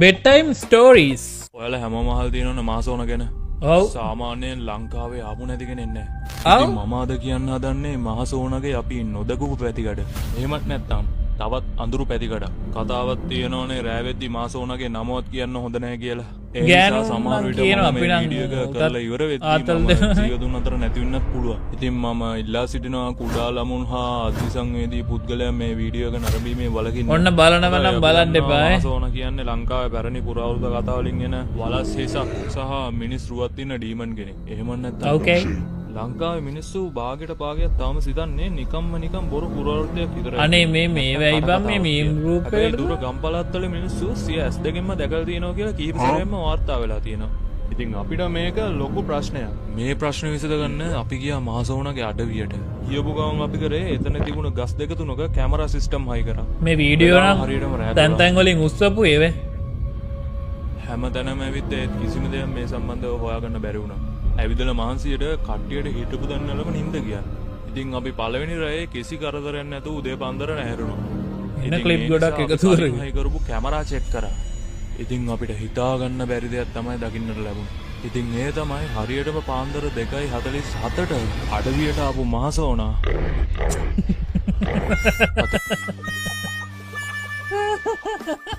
bedtime stories. ඔයාලා හැමෝම අහලා තියෙනවනේ මාසෝන ගැන. ඔව්. සාමාන්‍යයෙන් ලංකාවේ ආපු නැති කෙනෙක් නැහැ. ඔව්. ඉතින් මම අද කියන්න හදන්නේ මාසෝනගේ අපි නොදකපු පැතිකඩ. එහෙමත් නැත්නම් තවත් අඳුරු පැතිකඩ. කතාවක් තියෙනවනේ රෑවෙද්දි මාසෝනගේ නමවත් කියන්න හොඳ නැහැ කියලා. ඒ ගෑනු නිසා සමහර විට කියනවා මම අපි මේ නම් වීඩියෝ එක කරලා ඉවර වෙද්දි ආතල් මම දෙනවා. ජීවතුන් අතර නැති වෙන්නත් පුළුවන්. ඉතින් මම ඉල්ලා සිටිනවා කුඩා ළමුන් හා අධිසංවේදී පුද්ගලයන් මේ වීඩියෝ එක නරඹීමේ වලකින් ඔන්න බලනව නම් බලන්න එපා. මාසෝන කියන්නේ ලංකාවේ පැරණි පුරාවෘත කතා වලින් එන වලස් හිසක් සහ මිනිස් රුවක් තියෙන ඩීමන් කෙනෙක්. එහෙම නැත්නම් Okay. ලංකාවේ මිනිස්සු භාගයට භාගයක් තාම සිතන්නේ නිකම් බොරු පුරාවෘතයක් විතරයි. අනේ මේ වෙයි බම් මේ මීම් ගෲප් හැබැයි එකට දුර ගම්පලත් වල මිනිස්සු සිය ඇස් දෙකෙන්ම දැකලා තියෙනවා කියලා කීප සැරේම වාර්තා වෙලා තියෙනවා. ඉතින් අපිට මේක ලොකු ප්‍රශ්නයක්. මේ ප්‍රශ්නේ විසඳගන්න අපි ගියා මාසෝනගේ අඩවියට. කියපු ගමන් අපි කරේ එතන තිබුණ ගස් දෙක තුනක කැමරා සිස්ටම් හයි කරා. මේ වීඩියෝ හරියටම නම් රෑ තැන් තැන් වලින් උස්සපු ඒවේ. හැමතැනම ඇවිත් ඒත් කිසිම දෙයක් මේ සම්බන්ධව හොයාගන්න බැරි වුණා. ඇවිදලා මහන්සියට කට්ටියට හිටපු දන්නලම නිින්ද ගියා. ඉතින් අපි පළවෙනි රැයේ කිසි කරදරයක් නැතුව උදේ පන්දර නැහැරුණා. එන clip ගොඩක් එකතු කරගෙන හයි කරපු කැමරා චෙක් කරා. ඉතින් අපිට හිතා ගන්න බැරි දෙයක් තමයි දකින්නට ලැබුණේ. ඉතින් ඒ තමයි හරියටම පාන්දර 2:47ට අඩවියට ආපු මාසෝනා.